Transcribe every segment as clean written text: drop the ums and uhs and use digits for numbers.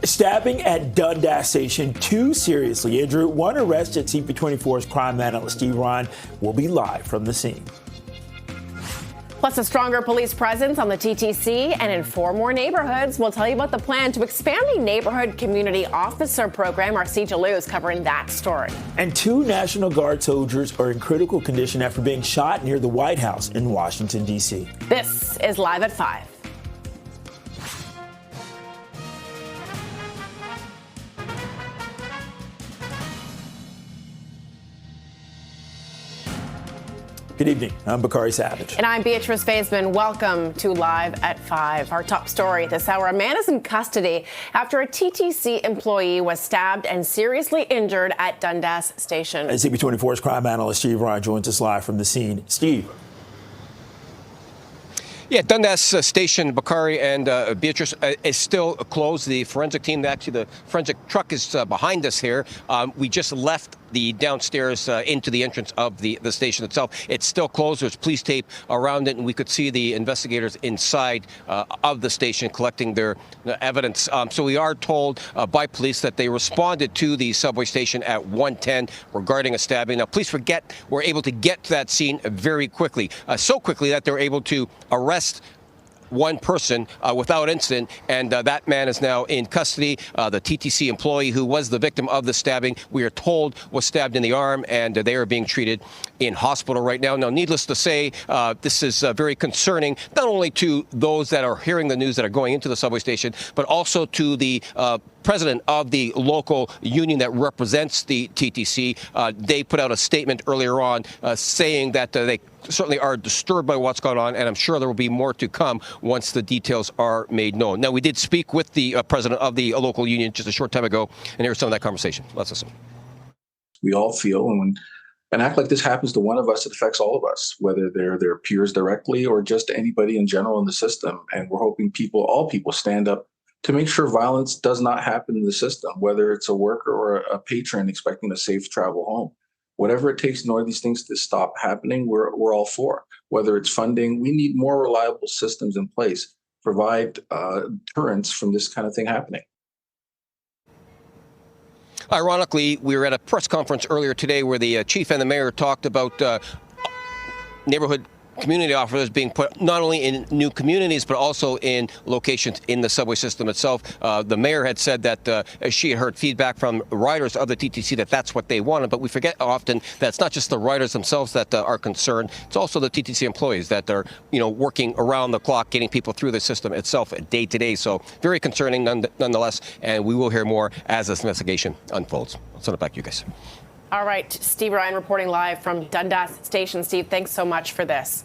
Stabbing at Dundas Station, 2 seriously injured, 1 arrested. CP24's crime analyst Steve Ryan will be live from the scene. Plus, a stronger police presence on the TTC and in 4 more neighborhoods. We'll tell you about the plan to expand the neighborhood community officer program. Our Arcee Jalou is covering that story. And 2 National Guard soldiers are in critical condition after being shot near the White House in Washington, D.C. This is Live at 5. Good evening. I'm Bakari Savage. And I'm Beatrice Faisman. Welcome to Live at 5. Our top story this hour. A man is in custody after a TTC employee was stabbed and seriously injured at Dundas Station. And CP24's crime analyst Steve Ryan joins us live from the scene. Steve. Yeah, Dundas Station, Bakari and Beatrice, is still closed. The forensic team, actually the forensic truck is behind us here. We just left the downstairs into the entrance of the station itself. It's still closed. There's police tape around it, and we could see the investigators inside of the station collecting their evidence. So we are told by police that they responded to the subway station at 1:10 regarding a stabbing. Now, police were able to get to that scene very quickly, so quickly that they were able to arrest one person without incident, and that man is now in custody. The TTC employee who was the victim of the stabbing, we are told, was stabbed in the arm, and they are being treated in hospital right now. Now, needless to say, this is very concerning, not only to those that are hearing the news that are going into the subway station, but also to the president of the local union that represents the TTC. They put out a statement earlier on saying that they certainly are disturbed by what's going on, and I'm sure there will be more to come once the details are made known. Now, we did speak with the president of the local union just a short time ago, and here's some of that conversation. Let's listen. We all feel, and when an act like this happens to one of us, it affects all of us, whether they're their peers directly or just anybody in general in the system. And we're hoping all people stand up to make sure violence does not happen in the system, whether it's a worker or a patron expecting a safe travel home. Whatever it takes in order these things to stop happening, we're all for. Whether it's funding, we need more reliable systems in place, provide deterrence from this kind of thing happening. Ironically, we were at a press conference earlier today where the chief and the mayor talked about neighborhood community officers being put not only in new communities, but also in locations in the subway system itself. The mayor had said that she had heard feedback from riders of the TTC that that's what they wanted. But we forget often that it's not just the riders themselves that are concerned. It's also the TTC employees that are, working around the clock, getting people through the system itself day to day. So very concerning nonetheless. And we will hear more as this investigation unfolds. I'll send it back to you guys. All right, Steve Ryan reporting live from Dundas Station. Steve, thanks so much for this.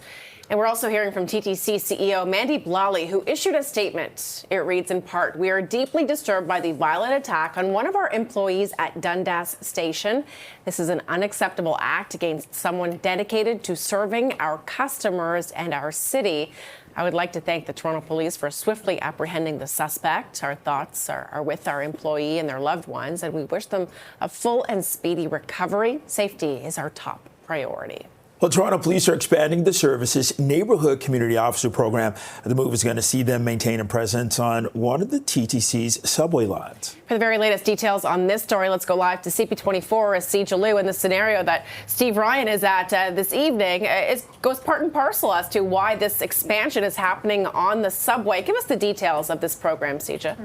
And we're also hearing from TTC CEO Mandy Blally, who issued a statement. It reads in part, "We are deeply disturbed by the violent attack on one of our employees at Dundas Station. This is an unacceptable act against someone dedicated to serving our customers and our city. I would like to thank the Toronto Police for swiftly apprehending the suspect. Our thoughts are with our employee and their loved ones, and we wish them a full and speedy recovery. Safety is our top priority." Well, Toronto Police are expanding the service's neighborhood community officer program. The move is going to see them maintain a presence on one of the TTC's subway lines. For the very latest details on this story, let's go live to CP24. Arcee Jalou, in the scenario that Steve Ryan is at this evening, it goes part and parcel as to why this expansion is happening on the subway. Give us the details of this program, Sija.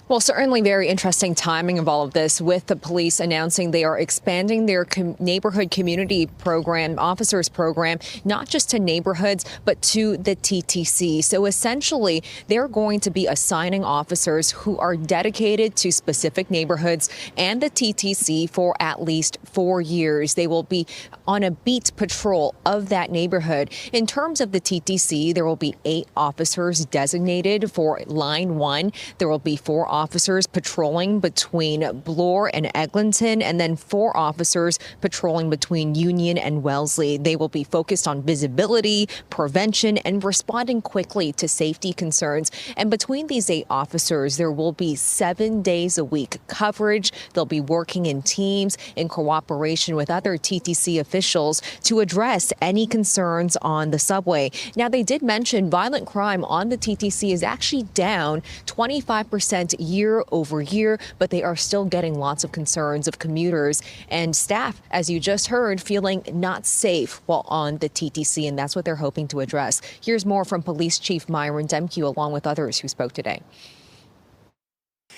Well, certainly very interesting timing of all of this, with the police announcing they are expanding their neighborhood community program, officers program, not just to neighborhoods, but to the TTC. So essentially, they're going to be assigning officers who are dedicated to specific neighborhoods and the TTC for at least 4 years. They will be on a beat patrol of that neighborhood. In terms of the TTC, there will be 8 officers designated for line 1. There will be 4 officers patrolling between Bloor and Eglinton, and then 4 officers patrolling between Union and Wellesley. They will be focused on visibility, prevention, and responding quickly to safety concerns. And between these 8 officers, there will be 7 days a week coverage. They'll be working in teams in cooperation with other TTC officials to address any concerns on the subway. Now, they did mention violent crime on the TTC is actually down 25% year over year, but they are still getting lots of concerns of commuters and staff, as you just heard, feeling not safe while on the TTC, and that's what they're hoping to address. Here's more from Police Chief Myron Demke, along with others who spoke today.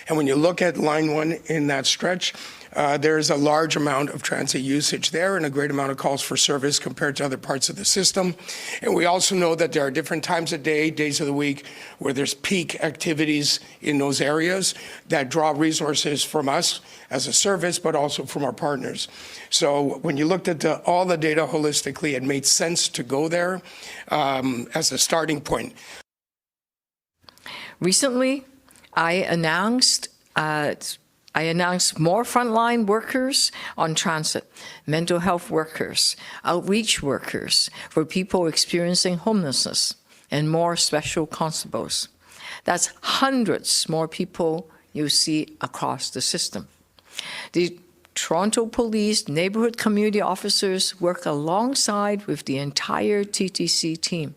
And when you look at line 1 in that stretch, there's a large amount of transit usage there and a great amount of calls for service compared to other parts of the system. And we also know that there are different times of day, days of the week, where there's peak activities in those areas that draw resources from us as a service, but also from our partners. So when you looked at all the data holistically, it made sense to go there as a starting point. Recently, I announced more frontline workers on transit, mental health workers, outreach workers for people experiencing homelessness, and more special constables. That's hundreds more people you see across the system. The Toronto Police neighborhood community officers work alongside with the entire TTC team.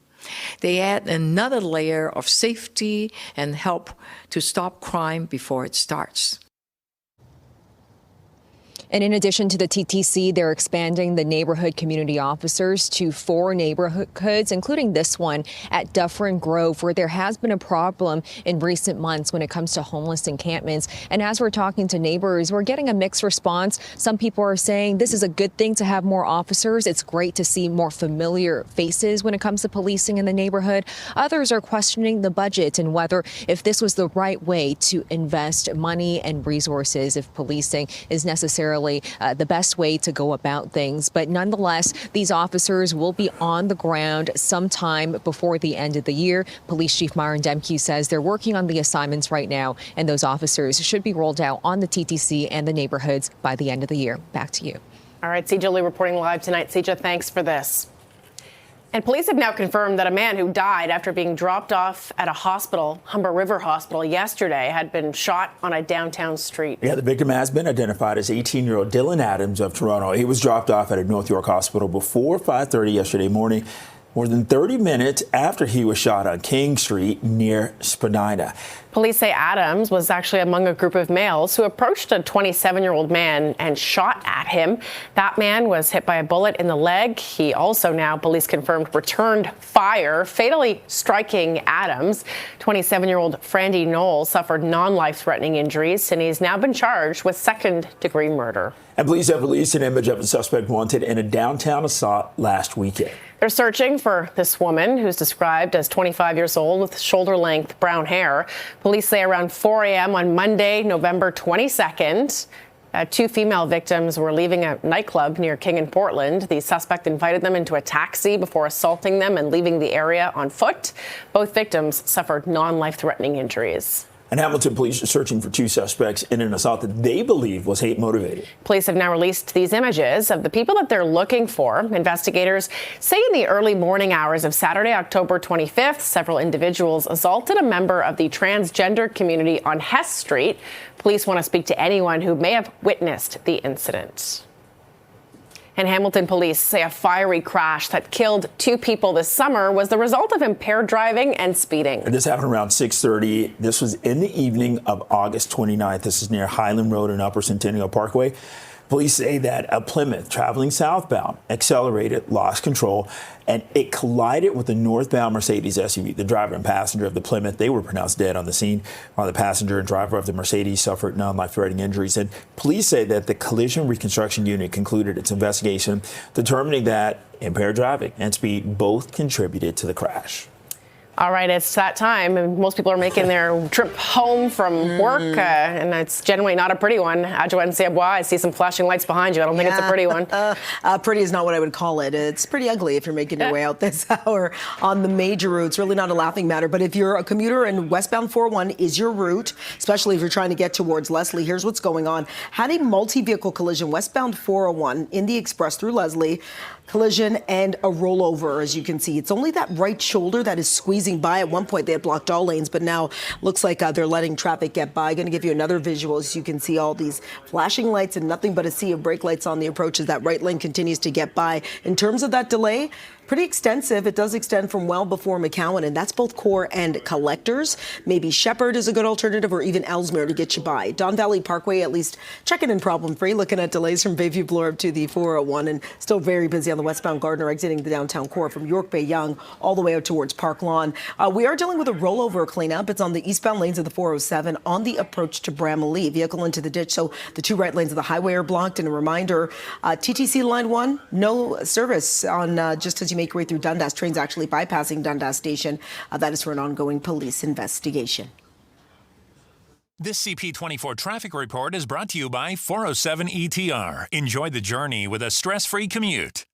They add another layer of safety and help to stop crime before it starts. And in addition to the TTC, they're expanding the neighborhood community officers to 4 neighborhoods, including this one at Dufferin Grove, where there has been a problem in recent months when it comes to homeless encampments. And as we're talking to neighbors, we're getting a mixed response. Some people are saying this is a good thing to have more officers. It's great to see more familiar faces when it comes to policing in the neighborhood. Others are questioning the budget and whether if this was the right way to invest money and resources, if policing is necessarily the best way to go about things. But nonetheless, these officers will be on the ground sometime before the end of the year. Police Chief Myron Demke says they're working on the assignments right now, and those officers should be rolled out on the TTC and the neighborhoods by the end of the year. Back to you. All right, Sija Lee reporting live tonight. Sija, thanks for this. And police have now confirmed that a man who died after being dropped off at a hospital, Humber River Hospital, yesterday had been shot on a downtown street. Yeah, the victim has been identified as 18-year-old Dylan Adams of Toronto. He was dropped off at a North York hospital before 5:30 yesterday morning, more than 30 minutes after he was shot on King Street near Spadina. Police say Adams was actually among a group of males who approached a 27-year-old man and shot at him. That man was hit by a bullet in the leg. He also now, police confirmed, returned fire, fatally striking Adams. 27-year-old Frandy Knoll suffered non-life-threatening injuries, and he's now been charged with second-degree murder. And police have released an image of a suspect wanted in a downtown assault last weekend. They're searching for this woman who's described as 25 years old with shoulder-length brown hair. Police say around 4 a.m. on Monday, November 22nd, 2 female victims were leaving a nightclub near King and Portland. The suspect invited them into a taxi before assaulting them and leaving the area on foot. Both victims suffered non-life-threatening injuries. And Hamilton police are searching for 2 suspects in an assault that they believe was hate motivated. Police have now released these images of the people that they're looking for. Investigators say in the early morning hours of Saturday, October 25th, several individuals assaulted a member of the transgender community on Hess Street. Police want to speak to anyone who may have witnessed the incident. And Hamilton police say a fiery crash that killed 2 people this summer was the result of impaired driving and speeding. And this happened around 6:30. This was in the evening of August 29th. This is near Highland Road and Upper Centennial Parkway. Police say that a Plymouth traveling southbound accelerated, lost control, and it collided with a northbound Mercedes SUV. The driver and passenger of the Plymouth, they were pronounced dead on the scene, while the passenger and driver of the Mercedes suffered non-life-threatening injuries. And police say that the collision reconstruction unit concluded its investigation, determining that impaired driving and speed both contributed to the crash. All right, it's that time. And most people are making their trip home from work, and it's generally not a pretty one. Adjoanne Siabois, I see some flashing lights behind you. I don't think it's a pretty one. Pretty is not what I would call it. It's pretty ugly if you're making your way out this hour on the major routes. Really not a laughing matter. But if you're a commuter and westbound 401 is your route, especially if you're trying to get towards Leslie, here's what's going on. Had a multi-vehicle collision westbound 401 in the express through Leslie. Collision and a rollover, as you can see. It's only that right shoulder that is squeezing by. At one point, they had blocked all lanes, but now looks like they're letting traffic get by. Going to give you another visual, as you can see all these flashing lights and nothing but a sea of brake lights on the approach as that right lane continues to get by. In terms of that delay, pretty extensive. It does extend from well before McCowan, and that's both core and collectors. Maybe Shepherd is a good alternative, or even Ellesmere to get you by. Don Valley Parkway, at least checking in problem-free, looking at delays from Bayview Bloor up to the 401, and still very busy on the westbound Gardner, exiting the downtown core from York Bay Yonge all the way out towards Park Lawn. We are dealing with a rollover cleanup. It's on the eastbound lanes of the 407 on the approach to Bramalea. Vehicle into the ditch, so the two right lanes of the highway are blocked. And a reminder, TTC Line 1, no service on just as you make your way through Dundas. Trains actually bypassing Dundas Station. That is for an ongoing police investigation. This CP24 traffic report is brought to you by 407 ETR. Enjoy the journey with a stress-free commute.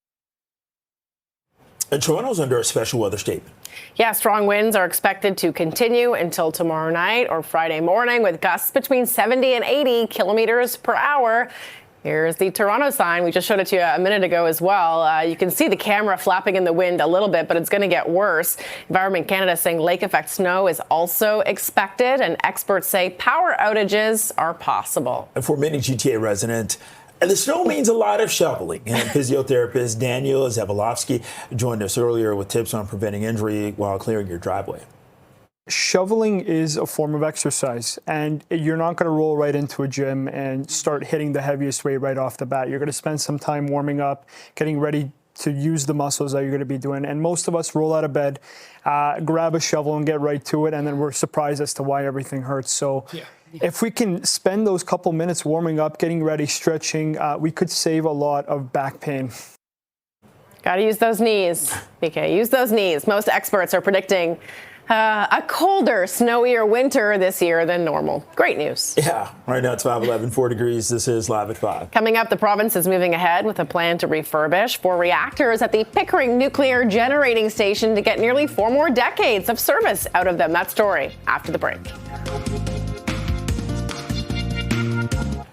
And Toronto's under a special weather statement. Yeah, strong winds are expected to continue until tomorrow night or Friday morning, with gusts between 70 and 80 kilometers per hour. Here's the Toronto sign. We just showed it to you a minute ago as well. You can see the camera flapping in the wind a little bit, but it's going to get worse. Environment Canada saying lake effect snow is also expected, and experts say power outages are possible. And for many GTA residents, the snow means a lot of shoveling. And physiotherapist Daniel Zabalovsky joined us earlier with tips on preventing injury while clearing your driveway. Shoveling is a form of exercise, and you're not going to roll right into a gym and start hitting the heaviest weight right off the bat. You're going to spend some time warming up, getting ready to use the muscles that you're going to be doing. And most of us roll out of bed, grab a shovel and get right to it, and then we're surprised as to why everything hurts. So if we can spend those couple minutes warming up, getting ready, stretching, we could save a lot of back pain. Got to use those knees. Okay, use those knees. Most experts are predicting a colder, snowier winter this year than normal. Great news. Yeah, right now it's 5:11, 4 degrees. This is Live at 5. Coming up, the province is moving ahead with a plan to refurbish 4 reactors at the Pickering Nuclear Generating Station to get nearly 4 more decades of service out of them. That story after the break.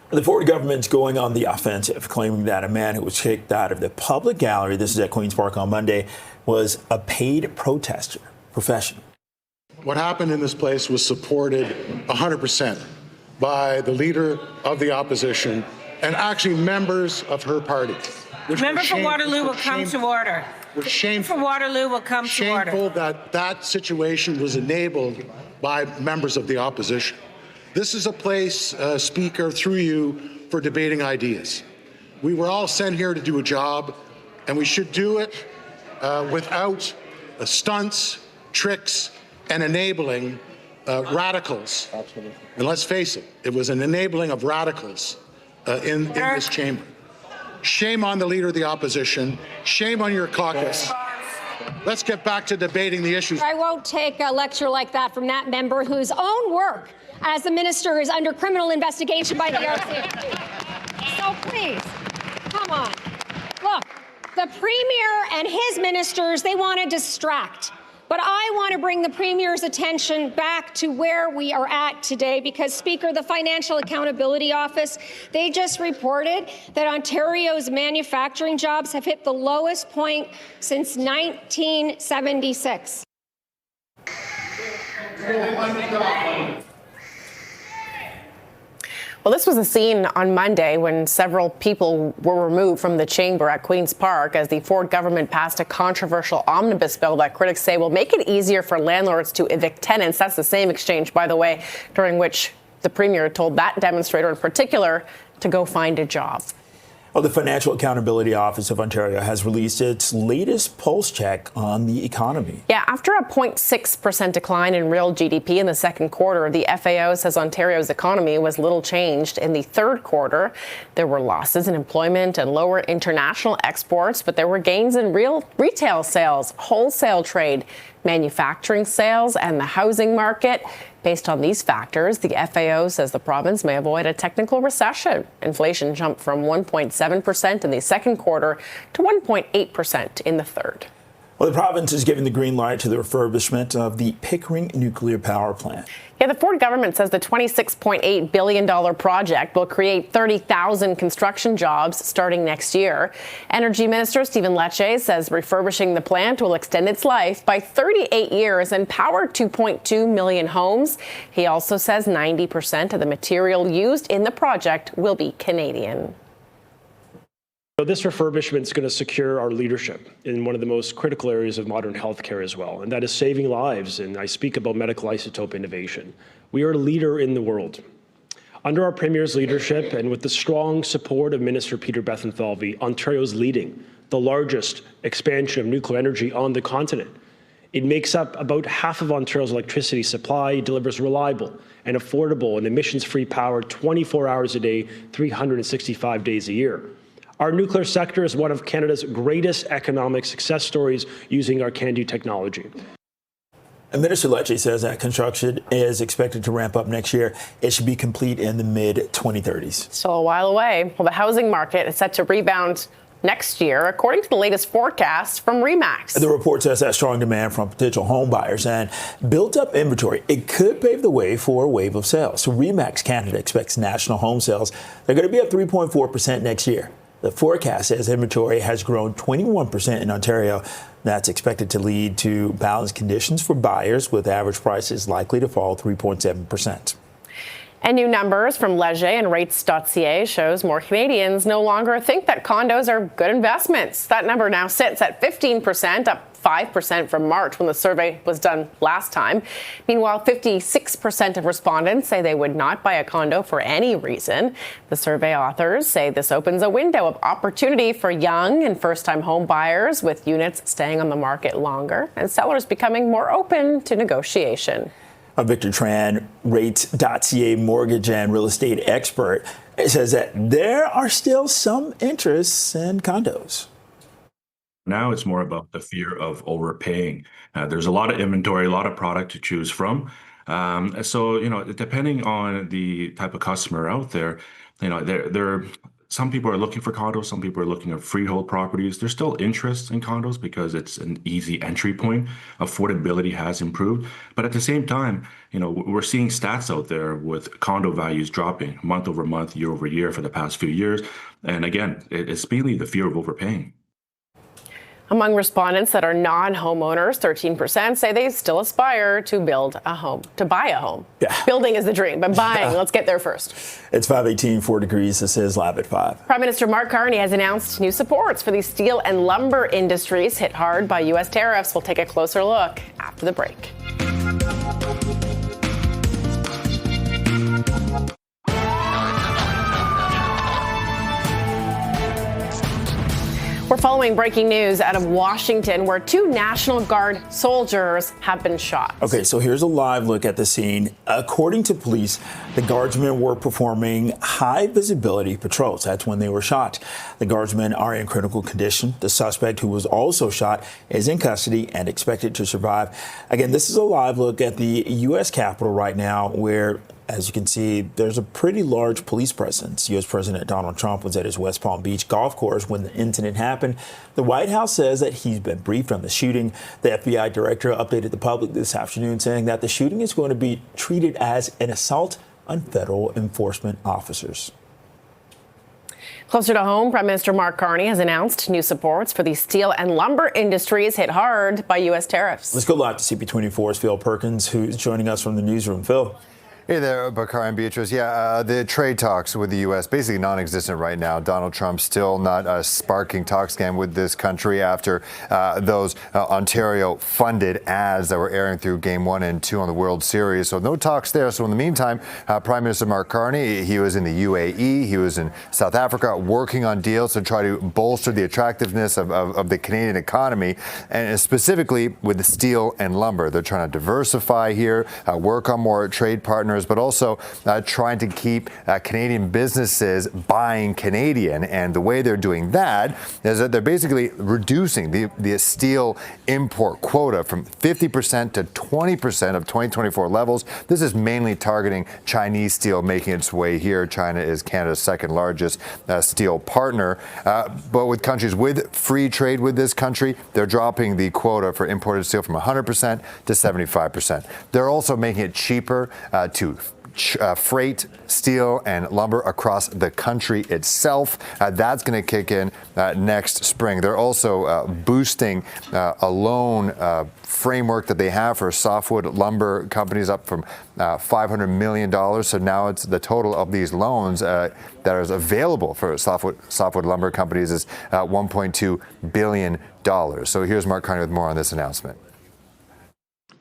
The Ford government's going on the offensive, claiming that a man who was kicked out of the public gallery, this is at Queen's Park on Monday, was a paid protester, professional. What happened in this place was supported 100% by the leader of the opposition and actually members of her party. Member for Waterloo will come to order. Shameful for Waterloo will come to order. Shameful that situation was enabled by members of the opposition. This is a place, Speaker, through you, for debating ideas. We were all sent here to do a job, and we should do it without stunts, tricks, and enabling radicals. Absolutely. And let's face it, it was an enabling of radicals in this chamber. Shame on the leader of the opposition. Shame on your caucus. Let's get back to debating the issues. I won't take a lecture like that from that member whose own work as the minister is under criminal investigation by the RCMP. So please, come on. Look, the Premier and his ministers, they want to distract. But I want to bring the Premier's attention back to where we are at today because, Speaker, the Financial Accountability Office, they just reported that Ontario's manufacturing jobs have hit the lowest point since 1976. Well, this was a scene on Monday when several people were removed from the chamber at Queen's Park as the Ford government passed a controversial omnibus bill that critics say will make it easier for landlords to evict tenants. That's the same exchange, by the way, during which the Premier told that demonstrator in particular to go find a job. Well, the Financial Accountability Office of Ontario has released its latest pulse check on the economy. Yeah, after a 0.6% decline in real GDP in the second quarter, the FAO says Ontario's economy was little changed in the third quarter. There were losses in employment and lower international exports, but there were gains in real retail sales, wholesale trade, manufacturing sales, and the housing market. Based on these factors, the FAO says the province may avoid a technical recession. Inflation jumped from 1.7% in the second quarter to 1.8% in the third. Well, the province is giving the green light to the refurbishment of the Pickering nuclear power plant. Yeah, the Ford government says the $26.8 billion project will create 30,000 construction jobs starting next year. Energy Minister Stephen Lecce says refurbishing the plant will extend its life by 38 years and power 2.2 million homes. He also says 90% of the material used in the project will be Canadian. So this refurbishment is going to secure our leadership in one of the most critical areas of modern healthcare as well, and that is saving lives. And I speak about medical isotope innovation. We are a leader in the world. Under our Premier's leadership and with the strong support of Minister Peter Bethlenfalvy, Ontario is leading the largest expansion of nuclear energy on the continent. It makes up about half of Ontario's electricity supply, delivers reliable and affordable and emissions-free power 24 hours a day, 365 days a year. Our nuclear sector is one of Canada's greatest economic success stories using our CANDU technology. And Minister Lecce says that construction is expected to ramp up next year. It should be complete in the mid-2030s. Still a while away. Well, the housing market is set to rebound next year, according to the latest forecast from RE/MAX. The report says that strong demand from potential home buyers and built-up inventory, it could pave the way for a wave of sales. So RE/MAX Canada expects national home sales, they're going to be up 3.4% next year. The forecast says inventory has grown 21% in Ontario. That's expected to lead to balanced conditions for buyers, with average prices likely to fall 3.7%. And new numbers from Leger and Rates.ca shows more Canadians no longer think that condos are good investments. That number now sits at 15%, up 5% from March when the survey was done last time. Meanwhile, 56% of respondents say they would not buy a condo for any reason. The survey authors say this opens a window of opportunity for young and first-time home buyers, with units staying on the market longer and sellers becoming more open to negotiation. Victor Tran, Rates.ca mortgage and real estate expert, says that there are still some interests in condos. Now it's more about the fear of overpaying. There's a lot of inventory, a lot of product to choose from. So, depending on the type of customer out there, some people are looking for condos, some people are looking at freehold properties. There's still interest in condos because it's an easy entry point. Affordability has improved. But at the same time, we're seeing stats out there with condo values dropping month over month, year over year for the past few years. And again, it's mainly the fear of overpaying. Among respondents that are non-homeowners, 13% say they still aspire to build a home, to buy a home. Yeah. Building is the dream, but buying, let's get there first. It's 5:18, 4 degrees. This is Live at 5. Prime Minister Mark Carney has announced new supports for the steel and lumber industries hit hard by U.S. tariffs. We'll take a closer look after the break. We're following breaking news out of Washington, where 2 National Guard soldiers have been shot. Okay, so here's a live look at the scene. According to police, the guardsmen were performing high visibility patrols. That's when they were shot. The guardsmen are in critical condition. The suspect, who was also shot, is in custody and expected to survive. Again, this is a live look at the U.S. Capitol right now, where, as you can see, there's a pretty large police presence. U.S. President Donald Trump was at his West Palm Beach golf course when the incident happened. The White House says that he's been briefed on the shooting. The FBI director updated the public this afternoon, saying that the shooting is going to be treated as an assault on federal enforcement officers. Closer to home, Prime Minister Mark Carney has announced new supports for the steel and lumber industries hit hard by U.S. tariffs. Let's go live to CP24's Phil Perkins, who's joining us from the newsroom. Phil. Hey there, Bakar and Beatrice. Yeah, the trade talks with the U.S. basically non-existent right now. Donald Trump still not sparking talks again with this country after those Ontario funded ads that were airing through Game 1 and 2 on the World Series. So no talks there. So in the meantime, Prime Minister Mark Carney, he was in the UAE, he was in South Africa working on deals to try to bolster the attractiveness of the Canadian economy, and specifically with the steel and lumber. They're trying to diversify here, work on more trade partners customers, but also trying to keep Canadian businesses buying Canadian. And the way they're doing that is that they're basically reducing the steel import quota from 50% to 20% of 2024 levels. This is mainly targeting Chinese steel making its way here. China is Canada's second largest steel partner. But with countries with free trade with this country, they're dropping the quota for imported steel from 100% to 75%. They're also making it cheaper to freight steel and lumber across the country itself. That's going to kick in next spring. They're also boosting a loan framework that they have for softwood lumber companies up from $500 million. So now it's the total of these loans that is available for softwood lumber companies is $1.2 billion. So here's Mark Carney with more on this announcement.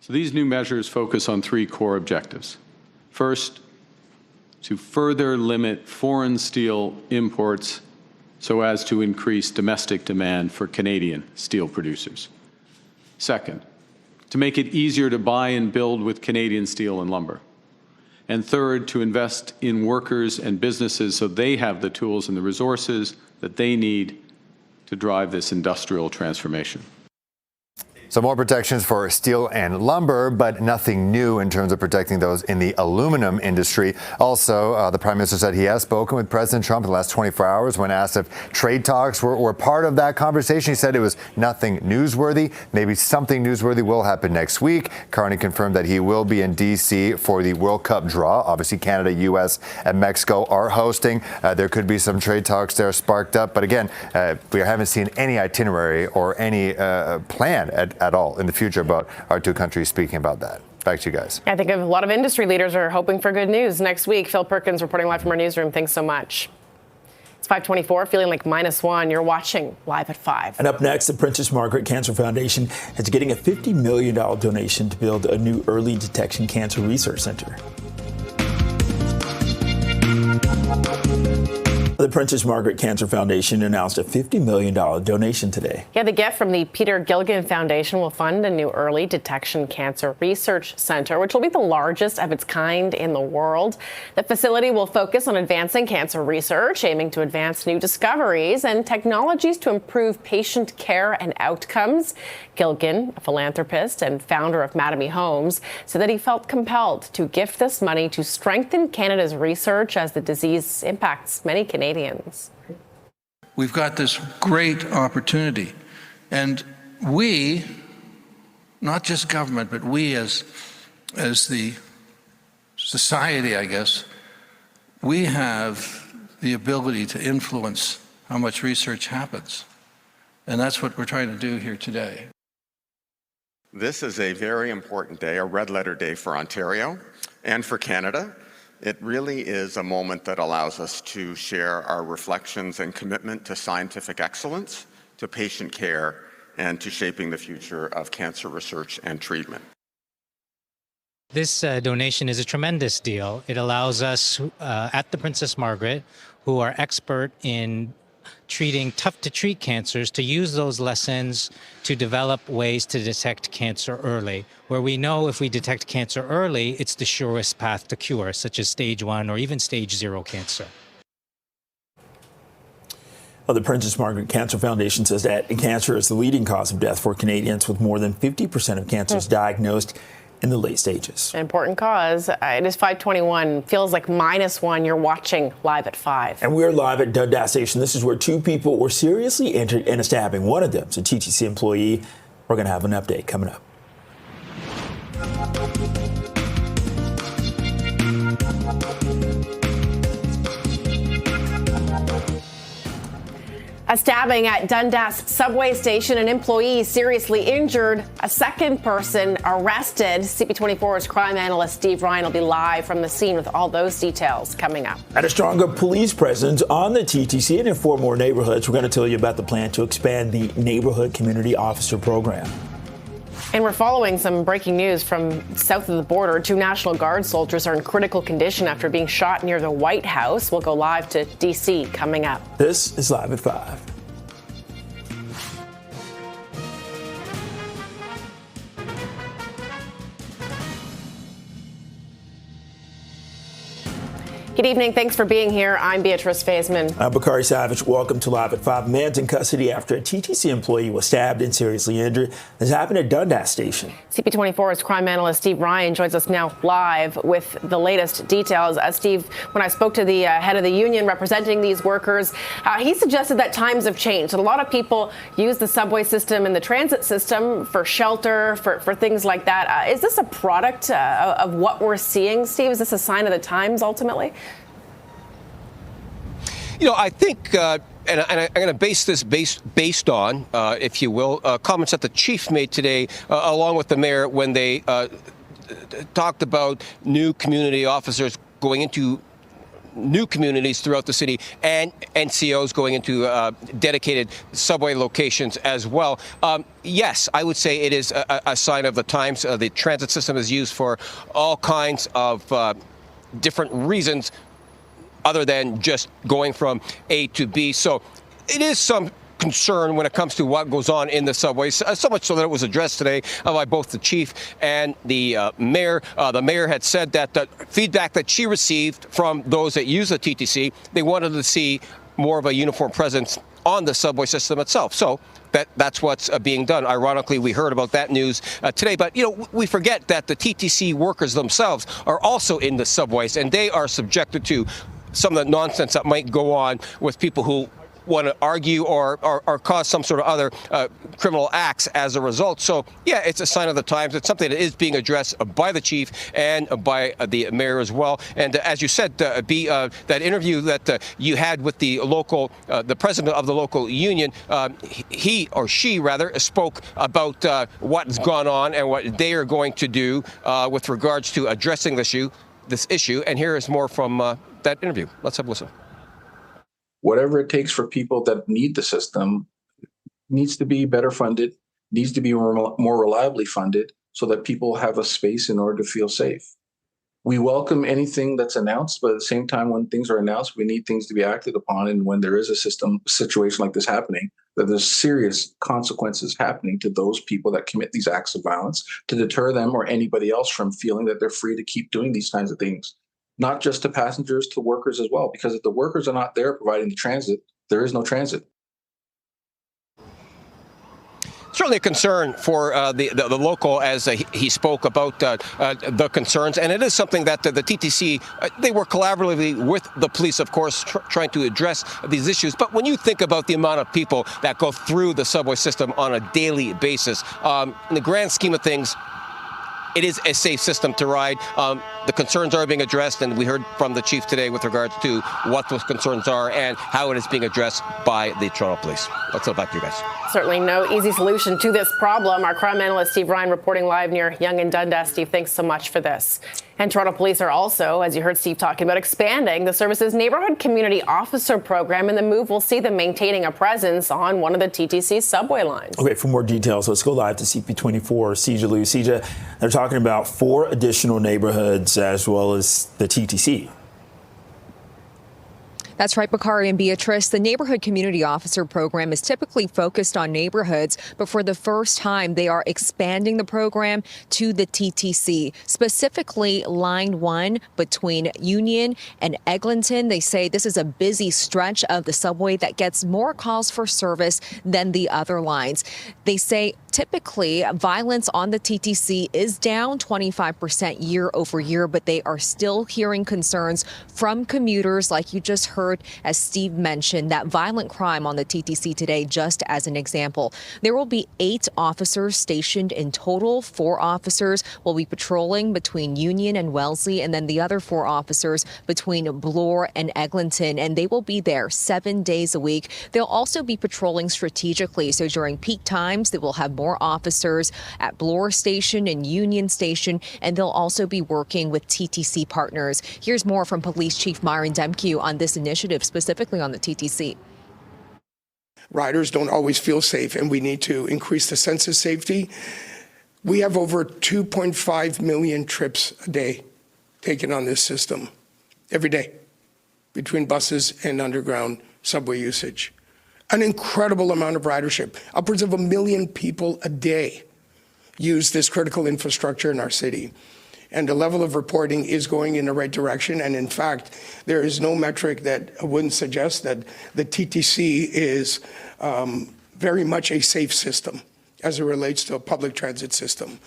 So these new measures focus on three core objectives. First, to further limit foreign steel imports so as to increase domestic demand for Canadian steel producers. Second, to make it easier to buy and build with Canadian steel and lumber. And third, to invest in workers and businesses so they have the tools and the resources that they need to drive this industrial transformation. So more protections for steel and lumber, but nothing new in terms of protecting those in the aluminum industry. Also, the Prime Minister said he has spoken with President Trump in the last 24 hours. When asked if trade talks were part of that conversation, he said it was nothing newsworthy. Maybe something newsworthy will happen next week. Carney confirmed that he will be in D.C. for the World Cup draw. Obviously, Canada, U.S., and Mexico are hosting. There could be some trade talks there sparked up. But again, we haven't seen any itinerary or any plan at all in the future about our two countries speaking about that. Back to you guys. I think a lot of industry leaders are hoping for good news next week. Phil Perkins reporting live from our newsroom. Thanks so much. It's 5:24, feeling like -1. You're watching Live at 5. And up next, the Princess Margaret Cancer Foundation is getting a $50 million donation to build a new early detection cancer research center. The Princess Margaret Cancer Foundation announced a $50 million donation today. Yeah, the gift from the Peter Gilligan Foundation will fund a new early detection cancer research center, which will be the largest of its kind in the world. The facility will focus on advancing cancer research, aiming to advance new discoveries and technologies to improve patient care and outcomes. Gilligan, a philanthropist and founder of Mattamy Homes, said that he felt compelled to gift this money to strengthen Canada's research as the disease impacts many Canadians. We've got this great opportunity, and we, not just government, but we as the society, I guess, we have the ability to influence how much research happens. And that's what we're trying to do here today. This is a very important day, a red letter day for Ontario and for Canada. It really is a moment that allows us to share our reflections and commitment to scientific excellence, to patient care, and to shaping the future of cancer research and treatment. This donation is a tremendous deal. It allows us at the Princess Margaret, who are expert in treating tough-to-treat cancers, to use those lessons to develop ways to detect cancer early, where we know if we detect cancer early, it's the surest path to cure, such as stage 1 or even stage 0 cancer. Well, the Princess Margaret Cancer Foundation says that cancer is the leading cause of death for Canadians, with more than 50% of cancers diagnosed in the late stages. An important cause. It is 5:21. Feels like -1. You're watching Live at 5. And we're live at Dundas Station. This is where two people were seriously injured in a stabbing. One of them is a TTC employee. We're going to have an update coming up. A stabbing at Dundas subway station. An employee seriously injured. A second person arrested. CP24's crime analyst Steve Ryan will be live from the scene with all those details coming up. And a stronger police presence on the TTC and in 4 more neighborhoods. We're going to tell you about the plan to expand the neighborhood community officer program. And we're following some breaking news from south of the border. 2 National Guard soldiers are in critical condition after being shot near the White House. We'll go live to D.C. coming up. This is Live at 5. Good evening. Thanks for being here. I'm Beatrice Faisman. I'm Bakari Savage. Welcome to Live at 5. Man's in custody after a TTC employee was stabbed and seriously injured. This happened at Dundas Station. CP24's crime analyst Steve Ryan joins us now live with the latest details. Steve, when I spoke to the head of the union representing these workers, he suggested that times have changed. A lot of people use the subway system and the transit system for shelter, for things like that. Is this a product of what we're seeing, Steve? Is this a sign of the times ultimately? You know, I think, and I'm going to base this based on, if you will, comments that the chief made today, along with the mayor, when they talked about new community officers going into new communities throughout the city and NCOs going into dedicated subway locations as well. Yes, I would say it is a sign of the times. The transit system is used for all kinds of different reasons, other than just going from A to B. So it is some concern when it comes to what goes on in the subways, so much so that it was addressed today by both the chief and the mayor. The mayor had said that the feedback that she received from those that use the TTC, they wanted to see more of a uniform presence on the subway system itself. So that's what's being done. Ironically, we heard about that news today. But, you know, we forget that the TTC workers themselves are also in the subways, and they are subjected to some of the nonsense that might go on with people who want to argue or cause some sort of other criminal acts as a result. So, yeah, it's a sign of the times. It's something that is being addressed by the chief and by the mayor as well. And as you said, that interview that you had with the local, the president of the local union, he or she rather spoke about what's gone on and what they are going to do with regards to addressing this issue. And here is more from that interview. Let's have a listen. Whatever it takes for people that need the system needs to be better funded, needs to be more reliably funded so that people have a space in order to feel safe. We welcome anything that's announced, but at the same time, when things are announced, we need things to be acted upon. And when there is a situation like this happening, that there's serious consequences happening to those people that commit these acts of violence to deter them or anybody else from feeling that they're free to keep doing these kinds of things. Not just to passengers, to workers as well, because if the workers are not there providing the transit, there is no transit. Certainly a concern for the local, as he spoke about the concerns. And it is something that the TTC, they work collaboratively with the police, of course, trying to address these issues. But when you think about the amount of people that go through the subway system on a daily basis, in the grand scheme of things, it is a safe system to ride. The concerns are being addressed, and we heard from the chief today with regards to what those concerns are and how it is being addressed by the Toronto Police. Let's go back to you guys. Certainly no easy solution to this problem. Our crime analyst Steve Ryan reporting live near Yonge and Dundas. Steve, thanks so much for this. And Toronto Police are also, as you heard Steve talking about, expanding the service's neighborhood community officer program, and the move will see them maintaining a presence on one of the TTC subway lines. Okay, for more details, let's go live to CP24. Sija Liu. Sija, they're talking about 4 additional neighborhoods as well as the TTC. That's right, Bakari and Beatrice. The Neighborhood Community Officer program is typically focused on neighborhoods, but for the first time, they are expanding the program to the TTC, specifically Line 1 between Union and Eglinton. They say this is a busy stretch of the subway that gets more calls for service than the other lines. They say typically violence on the TTC is down 25% year over year, but they are still hearing concerns from commuters, like you just heard as Steve mentioned, that violent crime on the TTC today, just as an example. There will be 8 officers stationed in total. 4 officers will be patrolling between Union and Wellesley, and then the other 4 officers between Bloor and Eglinton, and they will be there 7 days a week. They'll also be patrolling strategically, so during peak times, they will have more officers at Bloor Station and Union Station, and they'll also be working with TTC partners. Here's more from Police Chief Myron Demkew on this initiative, specifically on the TTC. Riders don't always feel safe, and we need to increase the sense of safety. We have over 2.5 million trips a day taken on this system, every day, between buses and underground subway usage. An incredible amount of ridership. Upwards of 1 million people a day use this critical infrastructure in our city. And the level of reporting is going in the right direction. And in fact, there is no metric that wouldn't suggest that the TTC is very much a safe system as it relates to a public transit system.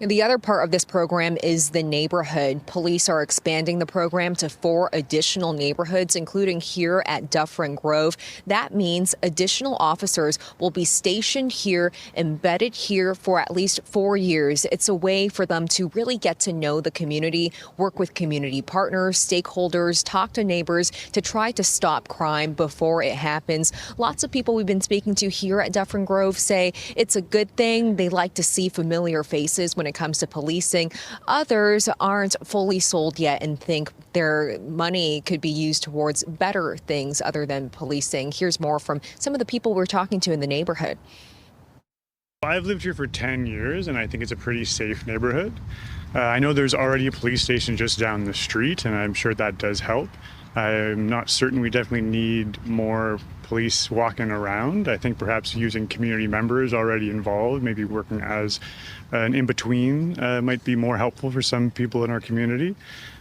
The other part of this program is the neighborhood. Police are expanding the program to 4 additional neighborhoods, including here at Dufferin Grove. That means additional officers will be stationed here, embedded here for at least 4 years. It's a way for them to really get to know the community, work with community partners, stakeholders, talk to neighbors to try to stop crime before it happens. Lots of people we've been speaking to here at Dufferin Grove say it's a good thing. They like to see familiar faces when it comes to policing. Others aren't fully sold yet and think their money could be used towards better things other than policing. Here's more from some of the people we're talking to in the neighborhood. I've lived here for 10 years and I think it's a pretty safe neighborhood. I know there's already a police station just down the street and I'm sure that does help. I'm not certain we definitely need more police walking around. I think perhaps using community members already involved, maybe working as an in-between might be more helpful for some people in our community.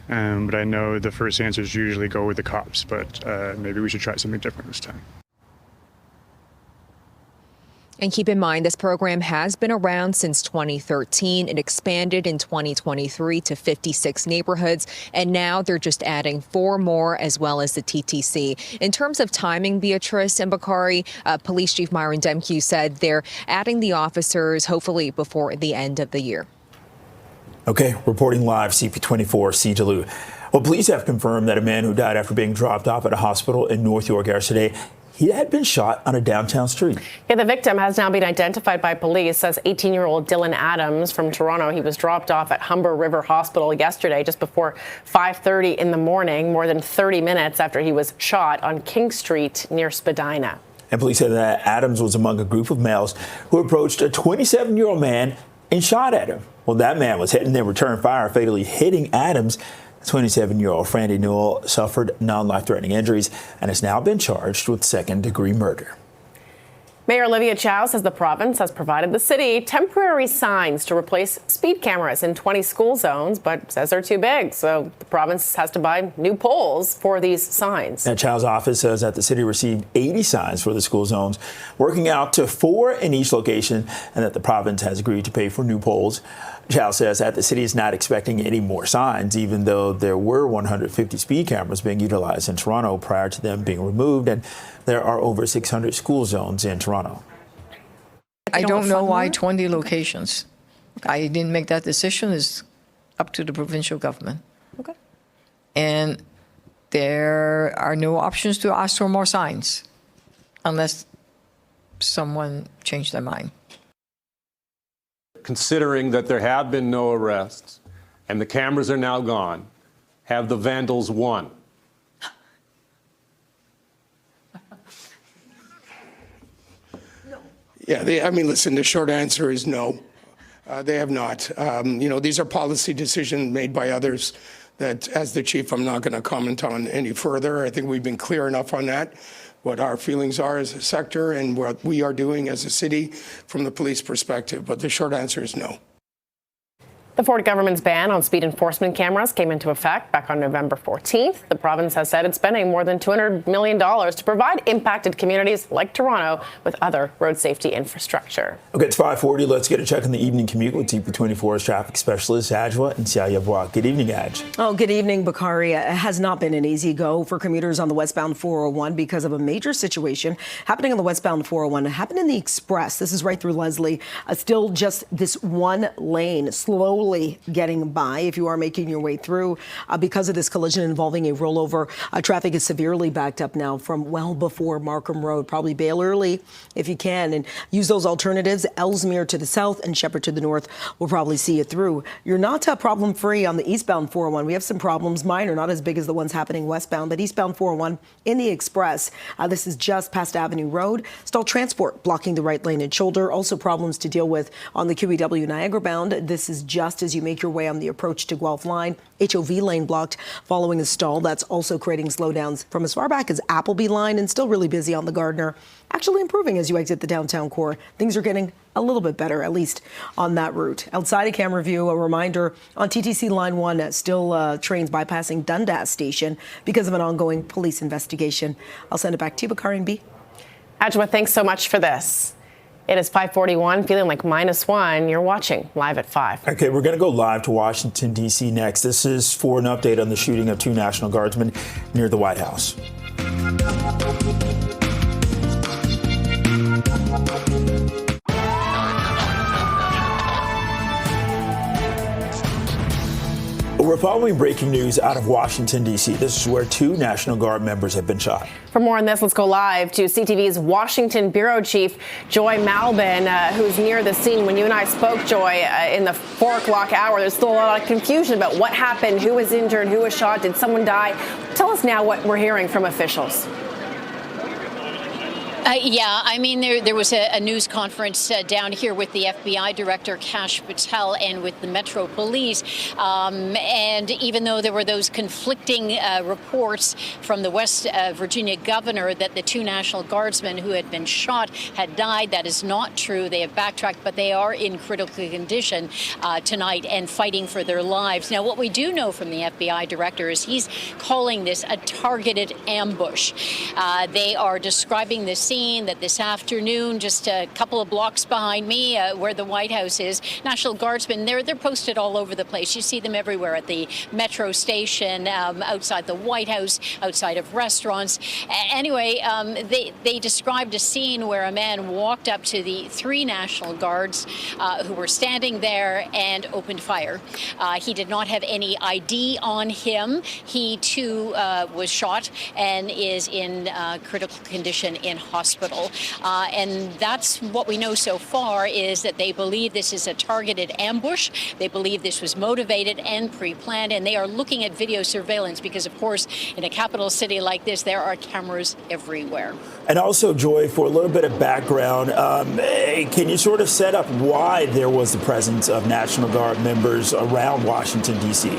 But I know the first answers usually go with the cops, but maybe we should try something different this time. And keep in mind, this program has been around since 2013. It expanded in 2023 to 56 neighborhoods, and now they're just adding 4 more as well as the TTC. In terms of timing, Beatrice and Bakari, Police Chief Myron Demke said they're adding the officers hopefully before the end of the year. Okay, reporting live, CP24, C. Duluth. Well, police have confirmed that a man who died after being dropped off at a hospital in North York yesterday, he had been shot on a downtown street. Yeah, the victim has now been identified by police as 18-year-old Dylan Adams from Toronto. He was dropped off at Humber River Hospital yesterday just before 5:30 in the morning, more than 30 minutes after he was shot on King Street near Spadina. And police said that Adams was among a group of males who approached a 27-year-old man and shot at him. Well, that man was hitting their return fire, fatally hitting Adams. 27-year-old Frandy Newell suffered non-life-threatening injuries and has now been charged with second-degree murder. Mayor Olivia Chow says the province has provided the city temporary signs to replace speed cameras in 20 school zones, but says they're too big. So the province has to buy new poles for these signs. Now, Chow's office says that the city received 80 signs for the school zones, working out to 4 in each location, and that the province has agreed to pay for new poles. Chow says that the city is not expecting any more signs, even though there were 150 speed cameras being utilized in Toronto prior to them being removed, and there are over 600 school zones in Toronto. I don't know why 20 locations. I didn't make that decision. It's up to the provincial government. Okay. And there are no options to ask for more signs unless someone changed their mind. Considering that there have been no arrests and the cameras are now gone, have the vandals won? Yeah, listen, the short answer is no. They have not. These are policy decisions made by others that, as the chief, I'm not going to comment on any further. I think we've been clear enough on that, what our feelings are as a sector and what we are doing as a city from the police perspective. But the short answer is no. The Ford government's ban on speed enforcement cameras came into effect back on November 14th. The province has said it's spending more than $200 million to provide impacted communities like Toronto with other road safety infrastructure. Okay, it's 5:40. Let's get a check on the evening commute with CP24's traffic specialist, Ajwa and Siayabuak. Good evening, Aj. Oh, good evening, Bakari. It has not been an easy go for commuters on the westbound 401 because of a major situation happening on the westbound 401. It happened in the Express. This is right through Leslie. Still just this one lane, slowly getting by if you are making your way through because of this collision involving a rollover. Traffic is severely backed up now from well before Markham Road. Probably bail early if you can and use those alternatives. Ellesmere to the south and Shepherd to the north will probably see you through. You're not problem free on the eastbound 401. We have some problems. Mine are not as big as the ones happening westbound, but eastbound 401 in the Express. This is just past Avenue Road. Stalled transport blocking the right lane and shoulder. Also problems to deal with on the QEW Niagara bound. This is just fast as you make your way on the approach to Guelph Line. HOV lane blocked following a stall. That's also creating slowdowns from as far back as Appleby Line, and still really busy on the Gardner. Actually improving as you exit the downtown core. Things are getting a little bit better, at least on that route. Outside of camera view, a reminder on TTC Line 1, still trains bypassing Dundas Station because of an ongoing police investigation. I'll send it back to you, Bakari and B. Ajwa, thanks so much for this. It is 5:41, feeling like -1. You're watching Live at 5. Okay, we're going to go live to Washington, D.C. next. This is for an update on the shooting of 2 National Guardsmen near the White House. We're following breaking news out of Washington, D.C. This is where 2 National Guard members have been shot. For more on this, let's go live to CTV's Washington Bureau Chief, Joy Malbin, who's near the scene. When you and I spoke, Joy, in the 4 o'clock hour, there's still a lot of confusion about what happened, who was injured, who was shot, did someone die? Tell us now what we're hearing from officials. Yeah, I mean, there was a news conference down here with the FBI Director, Kash Patel, and with the Metro Police. And even though there were those conflicting reports from the West Virginia governor that the 2 National Guardsmen who had been shot had died, that is not true. They have backtracked, but they are in critical condition tonight and fighting for their lives. Now, what we do know from the FBI Director is he's calling this a targeted ambush. They are describing the scene that this afternoon, just a couple of blocks behind me, where the White House is, National Guardsmen, they're posted all over the place. You see them everywhere at the Metro Station, outside the White House, outside of restaurants. Anyway, they described a scene where a man walked up to the 3 National Guards who were standing there and opened fire. He did not have any ID on him. He, too, was shot and is in critical condition in hospital. And that's what we know so far, is that they believe this is a targeted ambush. They believe this was motivated and pre-planned, and they are looking at video surveillance because, of course, in a capital city like this, there are cameras everywhere. And also, Joy, for a little bit of background, can you sort of set up why there was the presence of National Guard members around Washington, D.C.?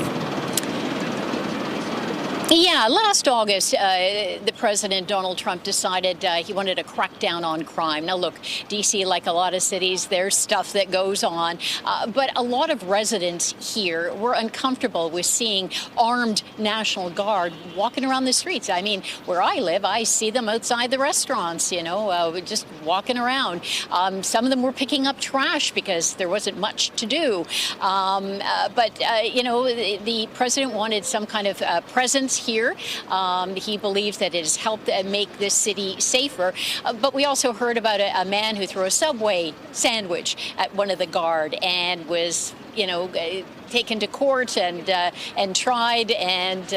Yeah, last August, the President, Donald Trump, decided he wanted to crack down on crime. Now, look, D.C., like a lot of cities, there's stuff that goes on. But a lot of residents here were uncomfortable with seeing armed National Guard walking around the streets. I mean, where I live, I see them outside the restaurants, just walking around. Some of them were picking up trash because there wasn't much to do. But the President wanted some kind of presence here. He believes that it has helped make this city safer. But we also heard about a man who threw a Subway sandwich at one of the guard and was, taken to court and tried and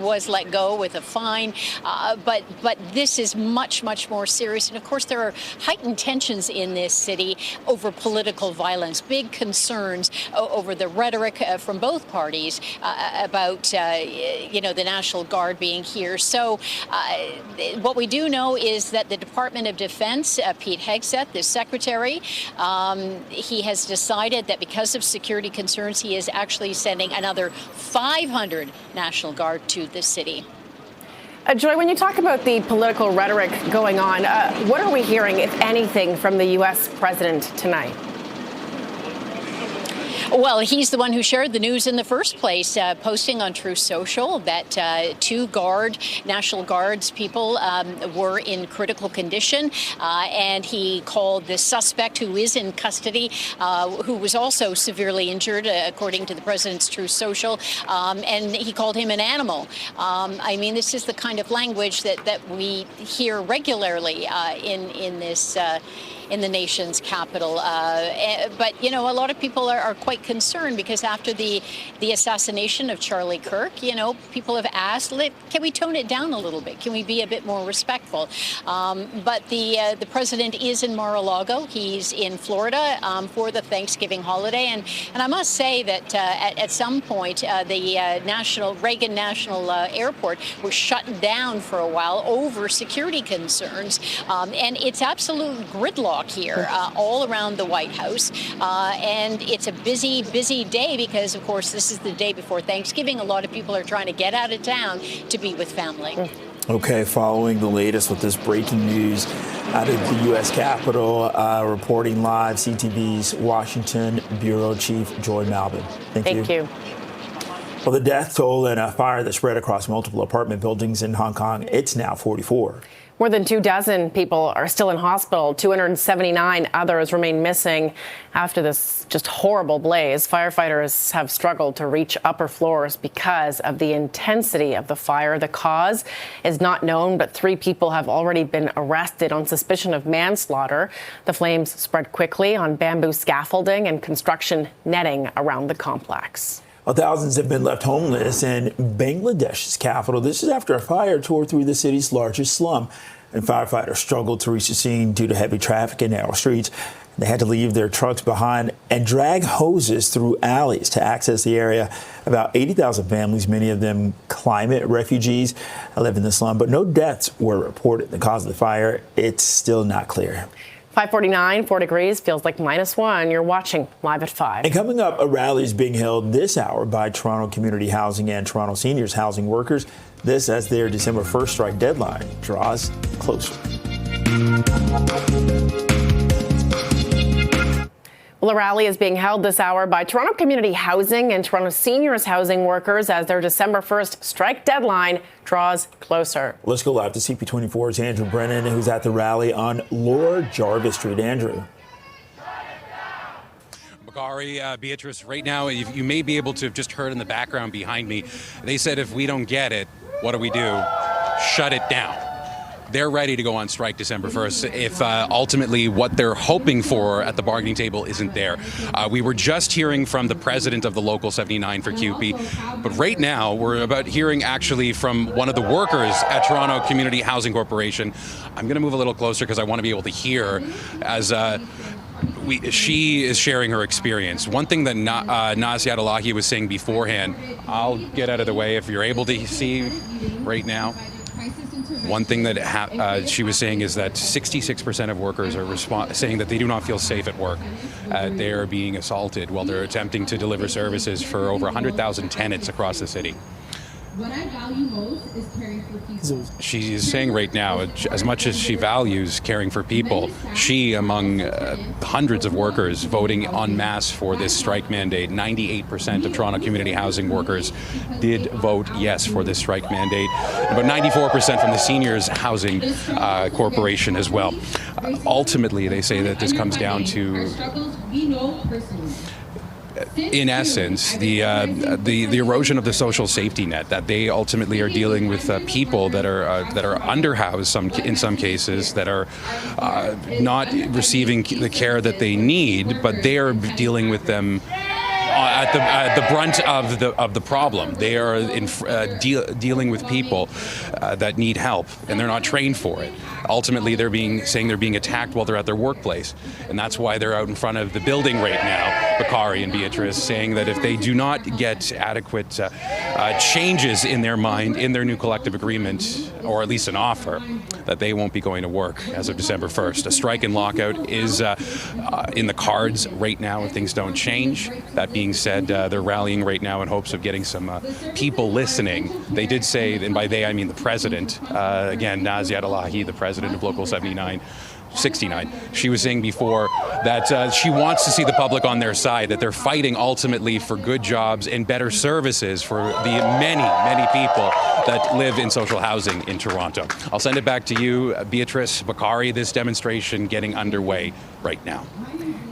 was let go with a fine. But this is much, much more serious. And of course, there are heightened tensions in this city over political violence, big concerns over the rhetoric from both parties about, the National Guard being here. So what we do know is that the Department of Defense, Pete Hegseth, the secretary, he has decided that because of security concerns, he is actually sending another 500 National Guard to the city. Joy, when you talk about the political rhetoric going on, what are we hearing, if anything, from the U.S. president tonight? Well, he's the one who shared the news in the first place, posting on Truth Social that 2 National Guards people were in critical condition. And he called the suspect, who is in custody, who was also severely injured, according to the president's Truth Social, and he called him an animal. I mean, this is the kind of language that we hear regularly in this in the nation's capital. But, a lot of people are quite concerned because after the assassination of Charlie Kirk, people have asked, can we tone it down a little bit? Can we be a bit more respectful? But the president is in Mar-a-Lago. He's in Florida for the Thanksgiving holiday. And I must say that at some point, the Reagan National Airport was shut down for a while over security concerns. And it's absolute gridlock roadblock here all around the White House. And it's a busy, busy day because, of course, this is the day before Thanksgiving. A lot of people are trying to get out of town to be with family. Okay, following the latest with this breaking news out of the U.S. Capitol, reporting live, CTV's Washington Bureau Chief Joy Malbon. Thank you. Well, the death toll in a fire that spread across multiple apartment buildings in Hong Kong, it's now 44. More than 24 people are still in hospital. 279 others remain missing after this just horrible blaze. Firefighters have struggled to reach upper floors because of the intensity of the fire. The cause is not known, but 3 people have already been arrested on suspicion of manslaughter. The flames spread quickly on bamboo scaffolding and construction netting around the complex. Well, thousands have been left homeless in Bangladesh's capital. This is after a fire tore through the city's largest slum, and firefighters struggled to reach the scene due to heavy traffic and narrow streets. They had to leave their trucks behind and drag hoses through alleys to access the area. About 80,000 families, many of them climate refugees, live in the slum, but no deaths were reported. The cause of the fire, it's still not clear. 5:49, 4 degrees, feels like -1. You're watching Live at 5. And coming up, a rally is being held this hour by Toronto Community Housing and Toronto Seniors Housing Workers. This as their December 1st strike deadline draws closer. Well, a rally is being held this hour by Toronto Community Housing and Toronto Seniors Housing Workers as their December 1st strike deadline draws closer. Let's go live to CP24's Andrew Brennan, who's at the rally on Lower Jarvis Street. Andrew. Bakari, Beatrice, right now, you may be able to have just heard in the background behind me, they said if we don't get it, what do? Shut it down. They're ready to go on strike December 1st if ultimately what they're hoping for at the bargaining table isn't there. We were just hearing from the president of the Local 79 for CUPE, but right now we're about hearing actually from one of the workers at Toronto Community Housing Corporation. I'm going to move a little closer because I want to be able to hear as she is sharing her experience. One thing that Naziat Alahi was saying beforehand, I'll get out of the way if you're able to see right now. One thing that she was saying is that 66% of workers are saying that they do not feel safe at work. They are being assaulted while they're attempting to deliver services for over 100,000 tenants across the city. What I value most is caring for people. She is saying right now, as much as she values caring for people, she, among hundreds of workers voting en masse for this strike mandate, 98% of Toronto Community Housing workers did vote yes for this strike mandate, but 94% from the Seniors Housing Corporation as well. Ultimately, they say that this comes down to, in essence, the erosion of the social safety net, that they ultimately are dealing with people that are underhoused in some cases, that are not receiving the care that they need, but they are dealing with them at the brunt of the problem. They are dealing with people that need help, and they're not trained for it. Ultimately, they're being attacked while they're at their workplace, and that's why they're out in front of the building right now, Bakari and Beatrice, saying that if they do not get adequate changes in their mind, in their new collective agreement, or at least an offer, that they won't be going to work as of December 1st. A strike and lockout is in the cards right now if things don't change. That being said, they're rallying right now in hopes of getting some people listening. They did say, and by they I mean the president, again, Naziat Alahi, the president of Local 69, she was saying before that she wants to see the public on their side, that they're fighting ultimately for good jobs and better services for the many, many people that live in social housing in Toronto. I'll send it back to you, Beatrice, Bakari, this demonstration getting underway right now.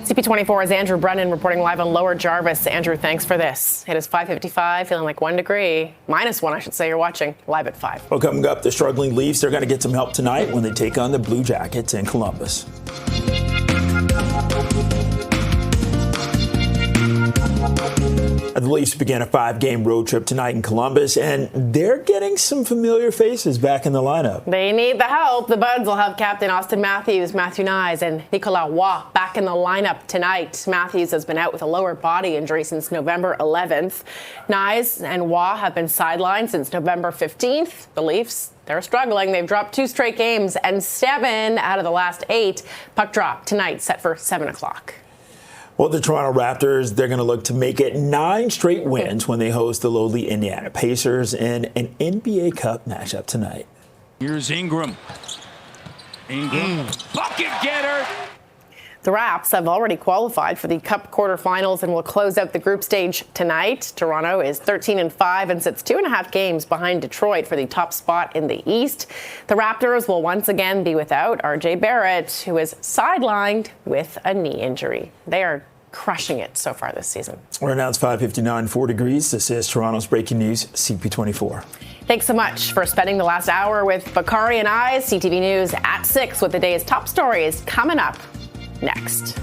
CP24's Andrew Brennan reporting live on Lower Jarvis. Andrew, thanks for this. It is 5:55, feeling like 1 degree, -1, I should say. You're watching Live at 5. Well, coming up, the struggling Leafs, they're going to get some help tonight when they take on the Blue Jackets in Columbus. The Leafs began a 5-game road trip tonight in Columbus, and they're getting some familiar faces back in the lineup. They need the help. The Buds will have captain Austin Matthews, Matthew Nyes, and Nicolas Roy back in the lineup tonight. Matthews has been out with a lower body injury since November 11th. Nyes and Roy have been sidelined since November 15th. The Leafs they're struggling. They've dropped 2 straight games and 7 out of the last 8. Puck drop tonight set for 7 o'clock. Well, the Toronto Raptors, they're going to look to make it 9 straight wins when they host the lowly Indiana Pacers in an NBA Cup matchup tonight. Here's Ingram. Bucket getter. The Raps have already qualified for the Cup quarterfinals and will close out the group stage tonight. Toronto is 13-5 and sits 2.5 games behind Detroit for the top spot in the East. The Raptors will once again be without RJ Barrett, who is sidelined with a knee injury. They are crushing it so far this season. We're now at 5:59, 4 degrees. This is Toronto's breaking news, CP24. Thanks so much for spending the last hour with Bakari and I. CTV News at 6 with the day's top stories coming up next.